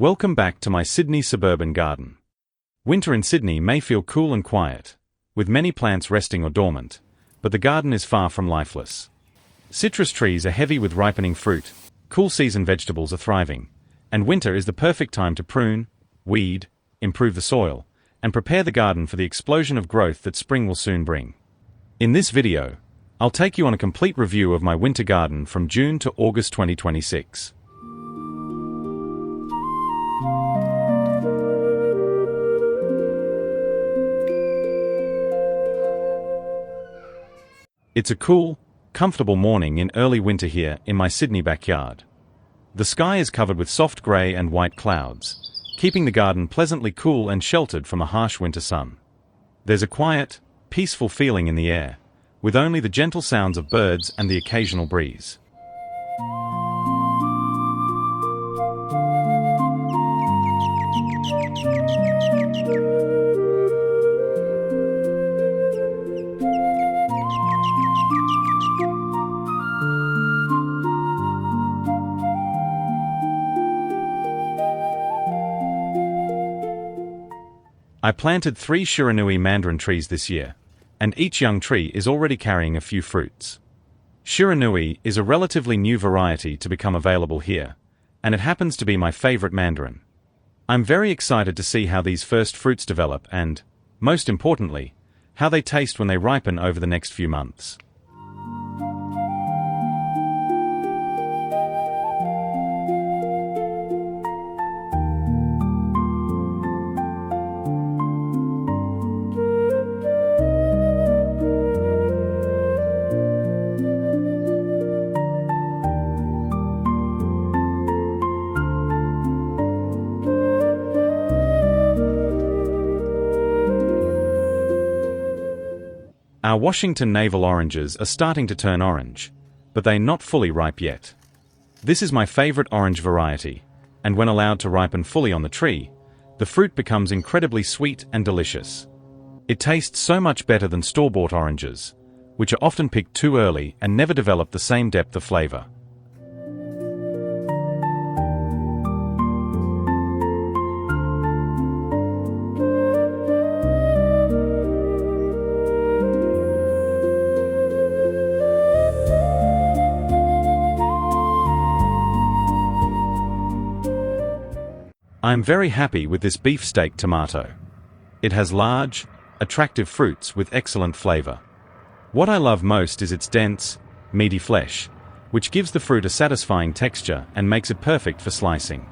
Welcome back to my Sydney suburban garden. Winter in Sydney may feel cool and quiet, with many plants resting or dormant, but the garden is far from lifeless. Citrus trees are heavy with ripening fruit, cool season vegetables are thriving, and winter is the perfect time to prune, weed, improve the soil, and prepare the garden for the explosion of growth that spring will soon bring. In this video, I'll take you on a complete review of my winter garden from June to August 2026. It's a cool, comfortable morning in early winter here in my Sydney backyard. The sky is covered with soft grey and white clouds, keeping the garden pleasantly cool and sheltered from a harsh winter sun. There's a quiet, peaceful feeling in the air, with only the gentle sounds of birds and the occasional breeze. I planted 3 Shiranui mandarin trees this year, and each young tree is already carrying a few fruits. Shiranui is a relatively new variety to become available here, and it happens to be my favorite mandarin. I'm very excited to see how these first fruits develop and, most importantly, how they taste when they ripen over the next few months. Our Washington navel oranges are starting to turn orange, but they're not fully ripe yet. This is my favorite orange variety, and when allowed to ripen fully on the tree, the fruit becomes incredibly sweet and delicious. It tastes so much better than store-bought oranges, which are often picked too early and never develop the same depth of flavor. I am very happy with this beefsteak tomato. It has large, attractive fruits with excellent flavor. What I love most is its dense, meaty flesh, which gives the fruit a satisfying texture and makes it perfect for slicing.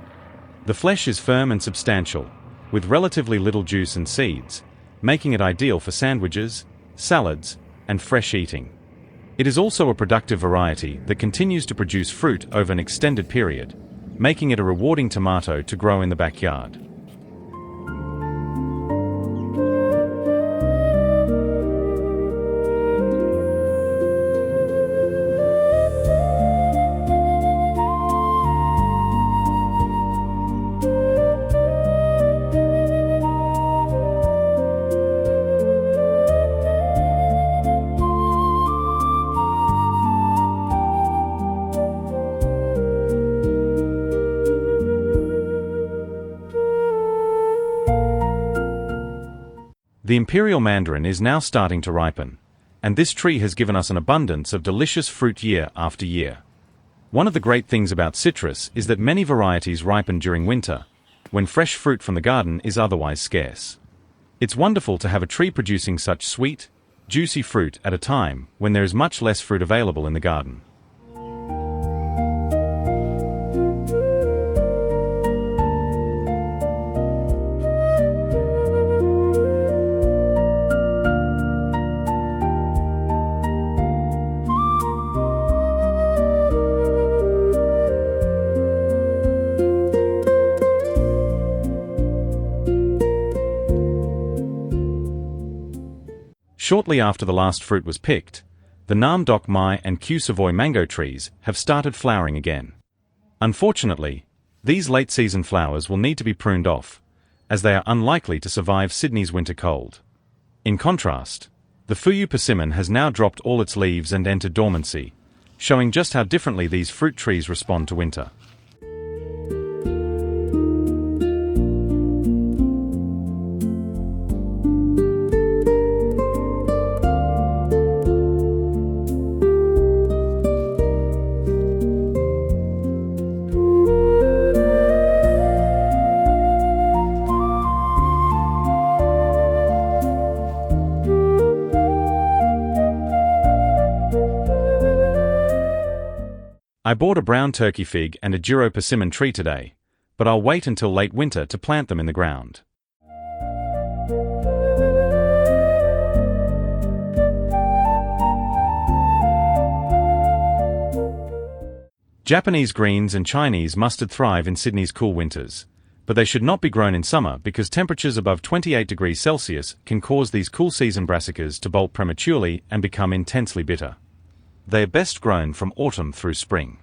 The flesh is firm and substantial, with relatively little juice and seeds, making it ideal for sandwiches, salads, and fresh eating. It is also a productive variety that continues to produce fruit over an extended period, making it a rewarding tomato to grow in the backyard. The imperial mandarin is now starting to ripen, and this tree has given us an abundance of delicious fruit year after year. One of the great things about citrus is that many varieties ripen during winter, when fresh fruit from the garden is otherwise scarce. It's wonderful to have a tree producing such sweet, juicy fruit at a time when there is much less fruit available in the garden. Shortly after the last fruit was picked, the Nam Doc Mai and Q Savoy mango trees have started flowering again. Unfortunately, these late-season flowers will need to be pruned off, as they are unlikely to survive Sydney's winter cold. In contrast, the Fuyu persimmon has now dropped all its leaves and entered dormancy, showing just how differently these fruit trees respond to winter. I bought a brown turkey fig and a Juro persimmon tree today, but I'll wait until late winter to plant them in the ground. Japanese greens and Chinese mustard thrive in Sydney's cool winters, but they should not be grown in summer because temperatures above 28 degrees Celsius can cause these cool season brassicas to bolt prematurely and become intensely bitter. They are best grown from autumn through spring.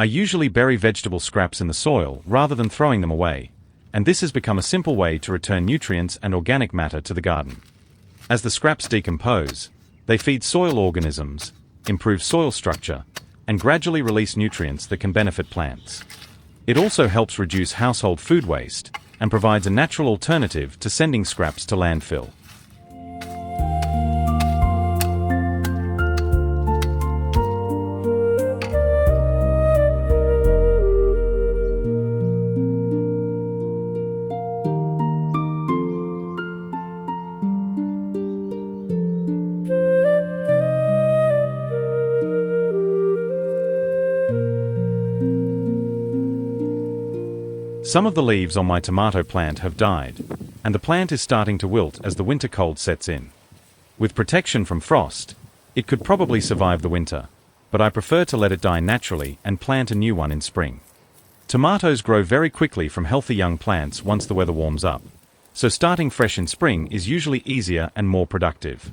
I usually bury vegetable scraps in the soil rather than throwing them away, and this has become a simple way to return nutrients and organic matter to the garden. As the scraps decompose, they feed soil organisms, improve soil structure, and gradually release nutrients that can benefit plants. It also helps reduce household food waste and provides a natural alternative to sending scraps to landfill. Some of the leaves on my tomato plant have died, and the plant is starting to wilt as the winter cold sets in. With protection from frost, it could probably survive the winter, but I prefer to let it die naturally and plant a new one in spring. Tomatoes grow very quickly from healthy young plants once the weather warms up, so starting fresh in spring is usually easier and more productive.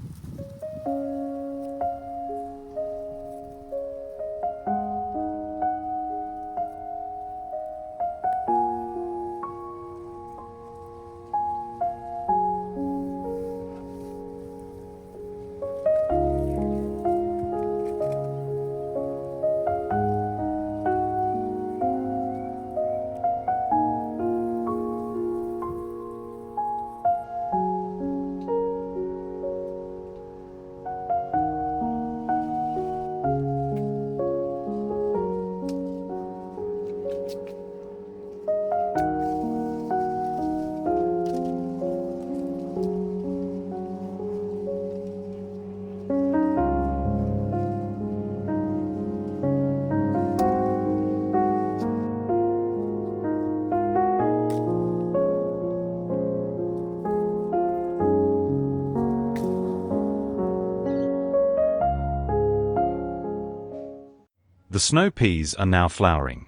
The snow peas are now flowering.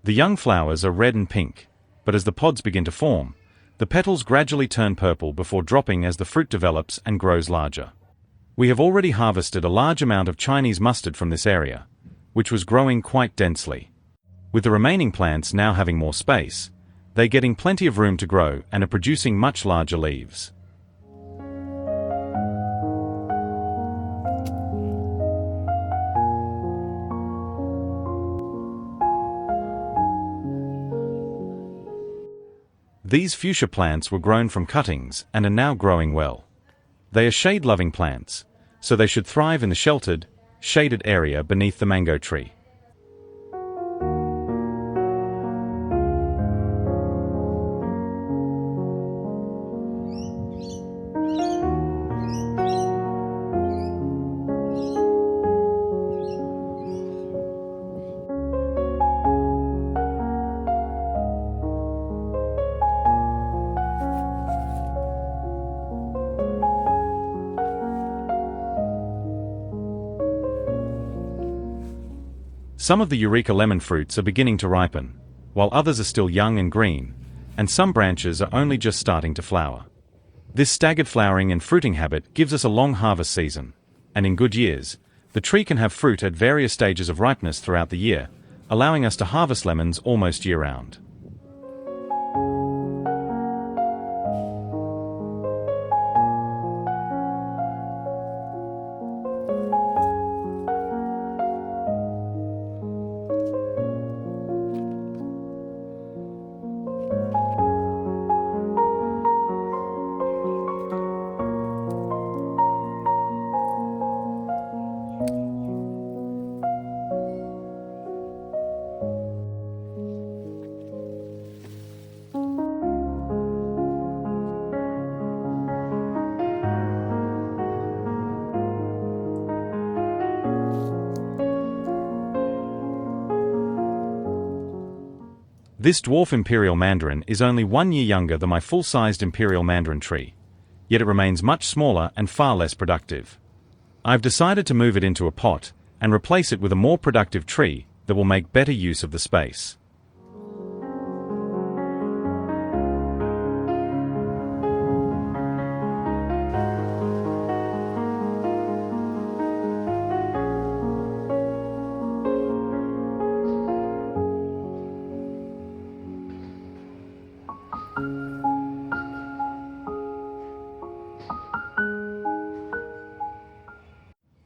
The young flowers are red and pink, but as the pods begin to form, the petals gradually turn purple before dropping as the fruit develops and grows larger. We have already harvested a large amount of Chinese mustard from this area, which was growing quite densely. With the remaining plants now having more space, they're getting plenty of room to grow and are producing much larger leaves. These fuchsia plants were grown from cuttings and are now growing well. They are shade-loving plants, so they should thrive in the sheltered, shaded area beneath the mango tree. Some of the Eureka lemon fruits are beginning to ripen, while others are still young and green, and some branches are only just starting to flower. This staggered flowering and fruiting habit gives us a long harvest season, and in good years, the tree can have fruit at various stages of ripeness throughout the year, allowing us to harvest lemons almost year-round. This dwarf imperial mandarin is only 1 year younger than my full-sized imperial mandarin tree, yet it remains much smaller and far less productive. I've decided to move it into a pot and replace it with a more productive tree that will make better use of the space.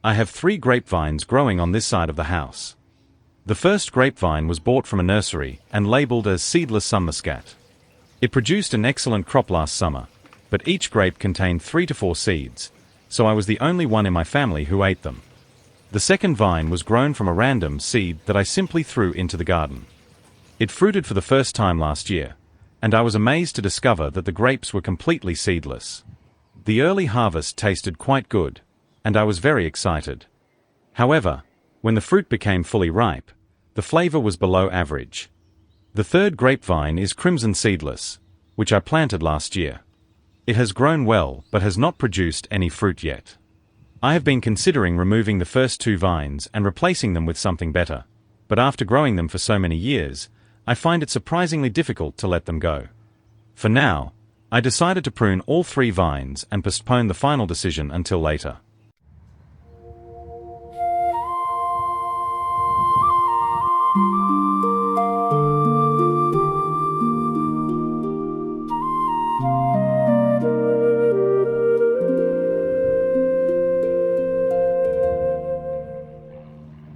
I have 3 grapevines growing on this side of the house. The first grapevine was bought from a nursery and labeled as seedless sun muscat. It produced an excellent crop last summer, but each grape contained 3 to 4 seeds, so I was the only one in my family who ate them. The second vine was grown from a random seed that I simply threw into the garden. It fruited for the first time last year, and I was amazed to discover that the grapes were completely seedless. The early harvest tasted quite good, and I was very excited. However, when the fruit became fully ripe, the flavor was below average. The third grapevine is crimson seedless, which I planted last year. It has grown well but has not produced any fruit yet. I have been considering removing the first 2 vines and replacing them with something better, but after growing them for so many years, I find it surprisingly difficult to let them go. For now, I decided to prune all 3 vines and postpone the final decision until later.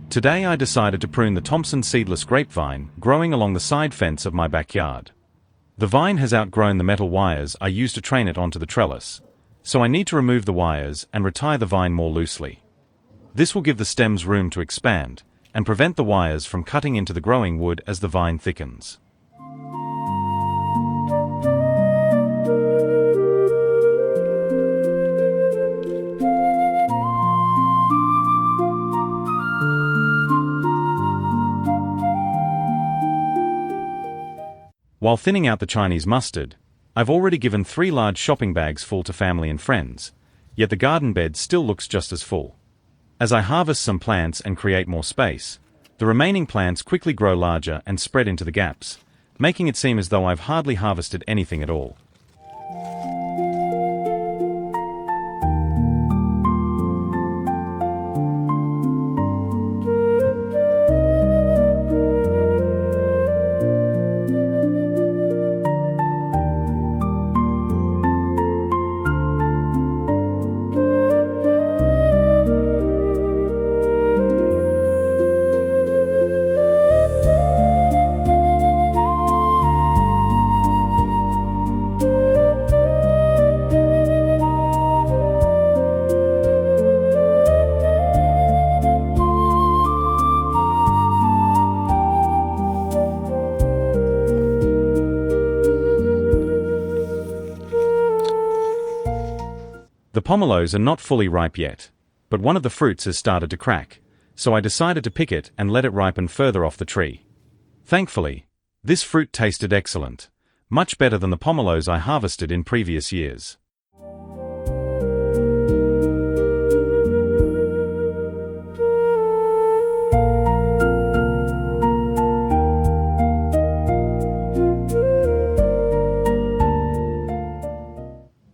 Today I decided to prune the Thompson seedless grapevine growing along the side fence of my backyard. The vine has outgrown the metal wires I used to train it onto the trellis, so I need to remove the wires and retie the vine more loosely. This will give the stems room to expand and prevent the wires from cutting into the growing wood as the vine thickens. While thinning out the Chinese mustard, I've already given 3 large shopping bags full to family and friends, yet the garden bed still looks just as full. As I harvest some plants and create more space, the remaining plants quickly grow larger and spread into the gaps, making it seem as though I've hardly harvested anything at all. The pomelos are not fully ripe yet, but one of the fruits has started to crack, so I decided to pick it and let it ripen further off the tree. Thankfully, this fruit tasted excellent, much better than the pomelos I harvested in previous years.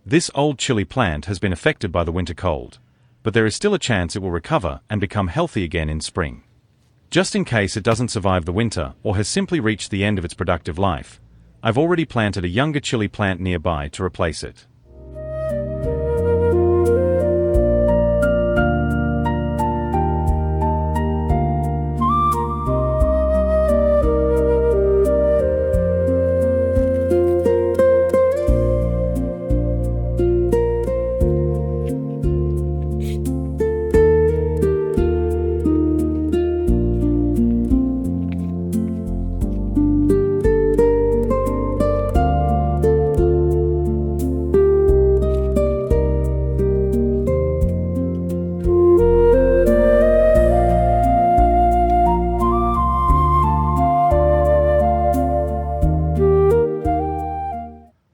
This old chili plant has been affected by the winter cold, but there is still a chance it will recover and become healthy again in spring. Just in case it doesn't survive the winter or has simply reached the end of its productive life, I've already planted a younger chili plant nearby to replace it.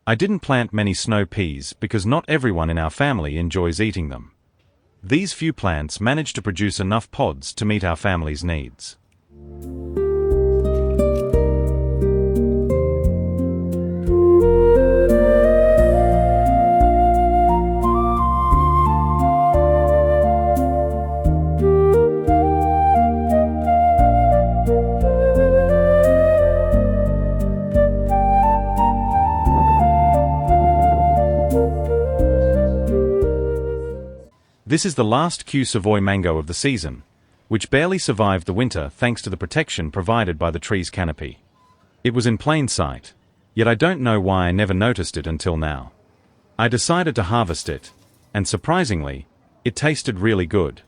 I didn't plant many snow peas because not everyone in our family enjoys eating them. These few plants managed to produce enough pods to meet our family's needs. This is the last Q Savoy mango of the season, which barely survived the winter thanks to the protection provided by the tree's canopy. It was in plain sight, yet I don't know why I never noticed it until now. I decided to harvest it, and surprisingly, it tasted really good.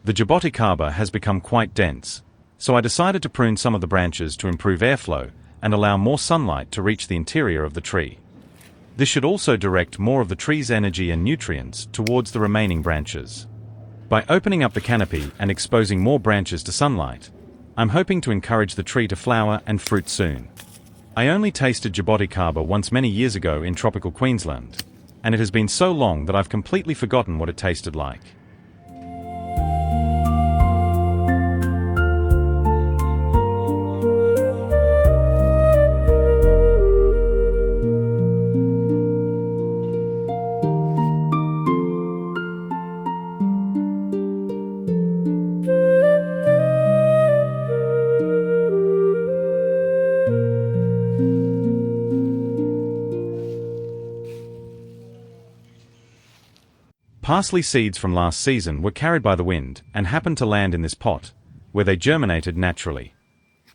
The jaboticaba has become quite dense, so I decided to prune some of the branches to improve airflow and allow more sunlight to reach the interior of the tree. This should also direct more of the tree's energy and nutrients towards the remaining branches. By opening up the canopy and exposing more branches to sunlight, I'm hoping to encourage the tree to flower and fruit soon. I only tasted jaboticaba once many years ago in tropical Queensland, and it has been so long that I've completely forgotten what it tasted like. Parsley seeds from last season were carried by the wind and happened to land in this pot, where they germinated naturally.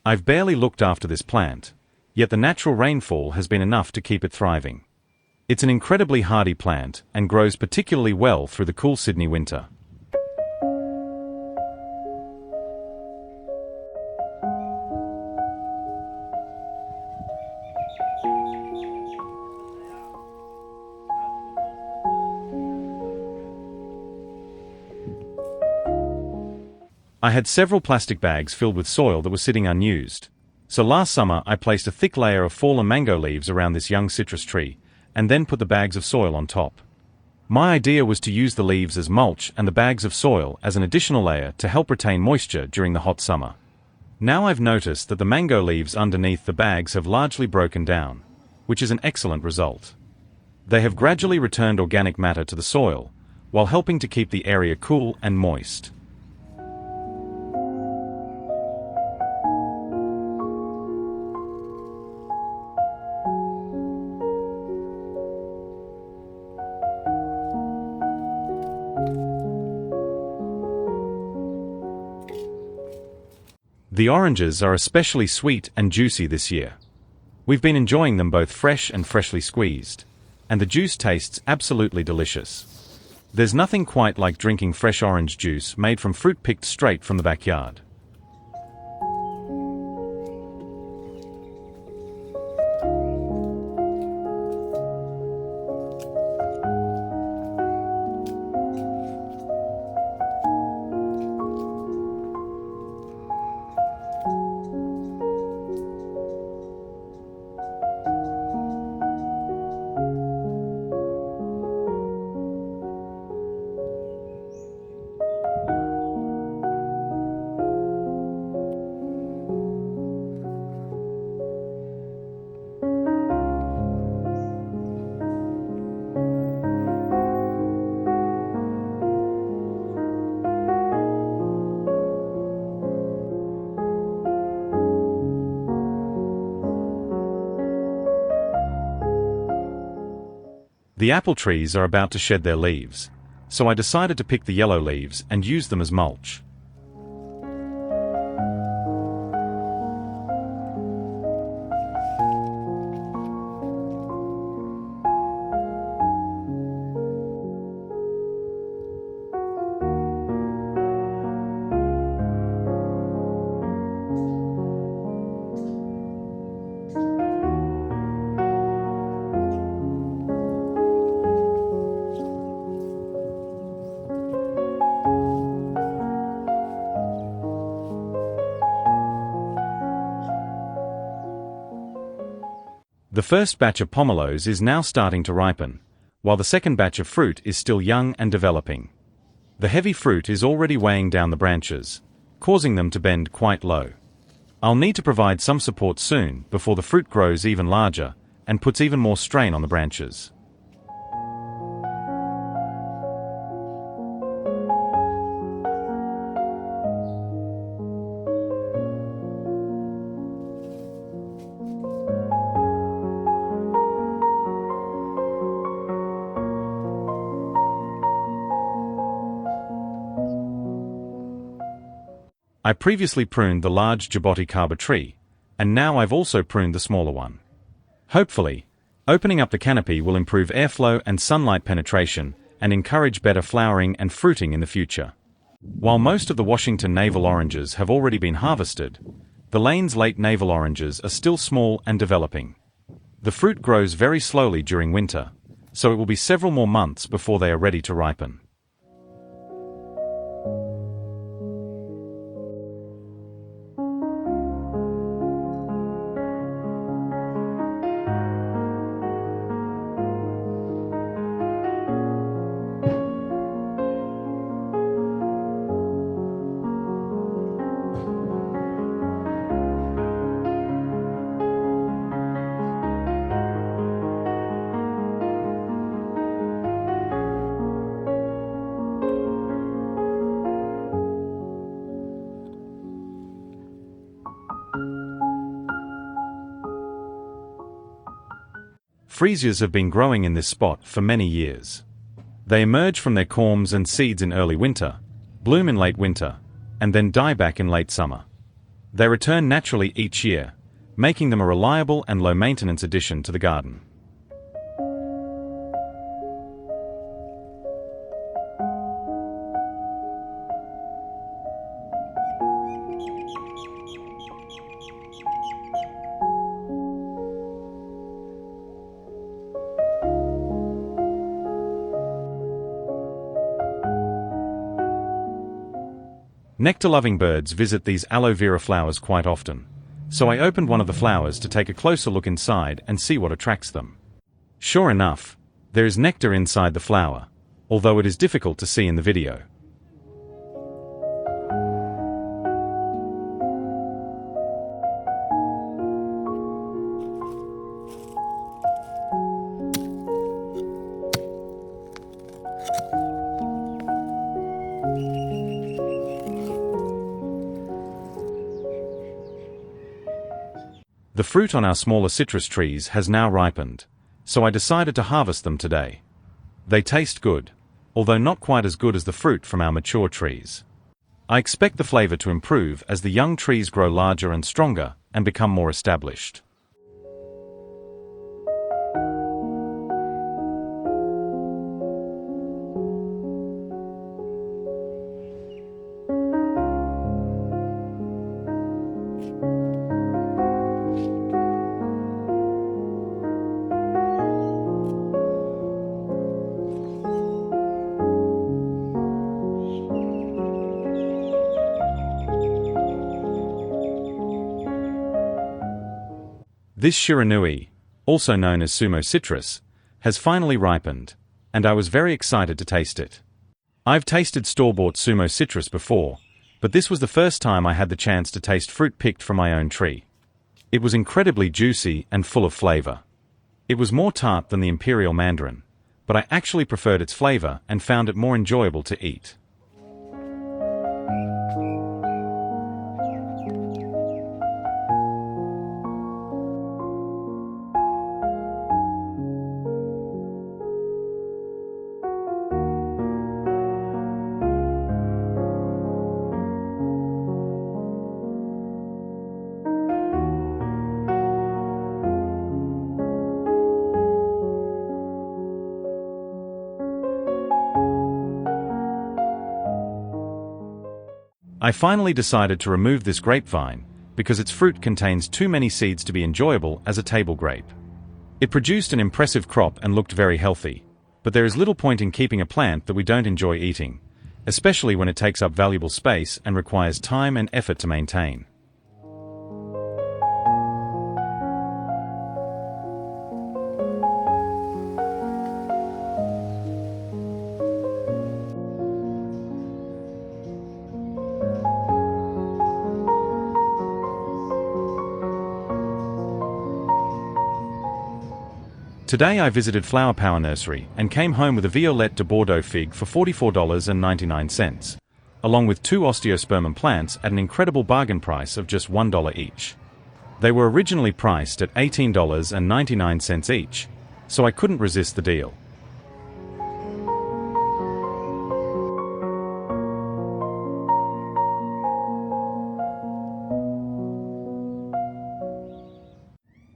I've barely looked after this plant, yet the natural rainfall has been enough to keep it thriving. It's an incredibly hardy plant and grows particularly well through the cool Sydney winter. I had several plastic bags filled with soil that was sitting unused, so last summer I placed a thick layer of fallen mango leaves around this young citrus tree, and then put the bags of soil on top. My idea was to use the leaves as mulch and the bags of soil as an additional layer to help retain moisture during the hot summer. Now I've noticed that the mango leaves underneath the bags have largely broken down, which is an excellent result. They have gradually returned organic matter to the soil, while helping to keep the area cool and moist. The oranges are especially sweet and juicy this year. We've been enjoying them both fresh and freshly squeezed, and the juice tastes absolutely delicious. There's nothing quite like drinking fresh orange juice made from fruit picked straight from the backyard. The apple trees are about to shed their leaves, so I decided to pick the yellow leaves and use them as mulch. The first batch of pomelos is now starting to ripen, while the second batch of fruit is still young and developing. The heavy fruit is already weighing down the branches, causing them to bend quite low. I'll need to provide some support soon before the fruit grows even larger and puts even more strain on the branches. I previously pruned the large jaboticaba tree, and now I've also pruned the smaller one. Hopefully, opening up the canopy will improve airflow and sunlight penetration and encourage better flowering and fruiting in the future. While most of the Washington navel oranges have already been harvested, the Lane's late navel oranges are still small and developing. The fruit grows very slowly during winter, so it will be several more months before they are ready to ripen. Freesias have been growing in this spot for many years. They emerge from their corms and seeds in early winter, bloom in late winter, and then die back in late summer. They return naturally each year, making them a reliable and low-maintenance addition to the garden. Nectar-loving birds visit these aloe vera flowers quite often, so I opened one of the flowers to take a closer look inside and see what attracts them. Sure enough, there is nectar inside the flower, although it is difficult to see in the video. The fruit on our smaller citrus trees has now ripened, so I decided to harvest them today. They taste good, although not quite as good as the fruit from our mature trees. I expect the flavor to improve as the young trees grow larger and stronger and become more established. This Shiranui, also known as sumo citrus, has finally ripened, and I was very excited to taste it. I've tasted store-bought sumo citrus before, but this was the first time I had the chance to taste fruit picked from my own tree. It was incredibly juicy and full of flavor. It was more tart than the imperial mandarin, but I actually preferred its flavor and found it more enjoyable to eat. I finally decided to remove this grapevine because its fruit contains too many seeds to be enjoyable as a table grape. It produced an impressive crop and looked very healthy, but there is little point in keeping a plant that we don't enjoy eating, especially when it takes up valuable space and requires time and effort to maintain. Today I visited Flower Power Nursery and came home with a Violette de Bordeaux fig for $44.99, along with 2 osteospermum plants at an incredible bargain price of just $1 each. They were originally priced at $18.99 each, so I couldn't resist the deal.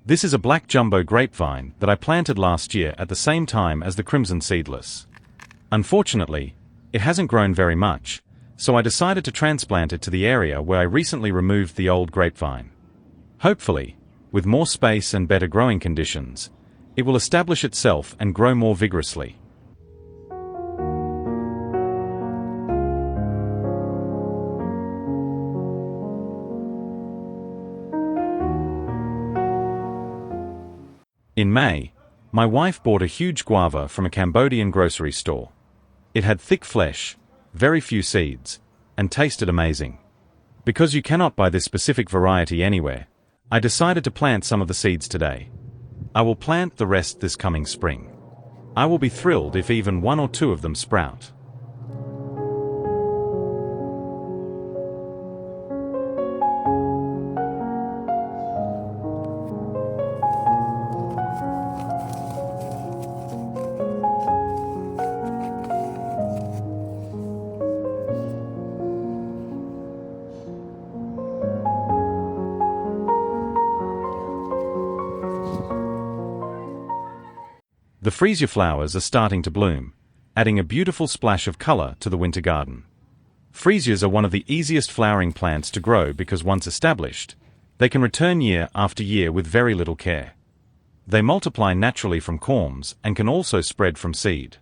This is a black jumbo grapevine that I planted last year at the same time as the crimson seedless. Unfortunately, it hasn't grown very much, so I decided to transplant it to the area where I recently removed the old grapevine. Hopefully, with more space and better growing conditions, it will establish itself and grow more vigorously. In May, my wife bought a huge guava from a Cambodian grocery store. It had thick flesh, very few seeds, and tasted amazing. Because you cannot buy this specific variety anywhere, I decided to plant some of the seeds today. I will plant the rest this coming spring. I will be thrilled if even 1 or 2 of them sprout. The freesia flowers are starting to bloom, adding a beautiful splash of color to the winter garden. Freesias are one of the easiest flowering plants to grow because once established, they can return year after year with very little care. They multiply naturally from corms and can also spread from seed.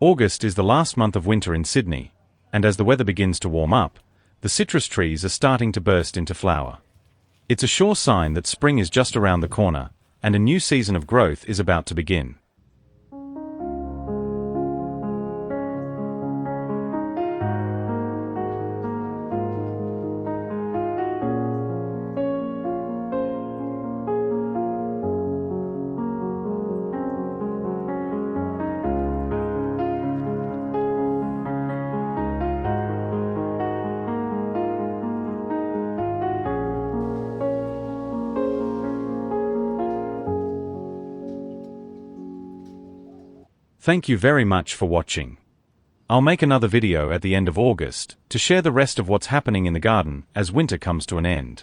August is the last month of winter in Sydney, and as the weather begins to warm up, the citrus trees are starting to burst into flower. It's a sure sign that spring is just around the corner, and a new season of growth is about to begin. Thank you very much for watching. I'll make another video at the end of August to share the rest of what's happening in the garden as winter comes to an end.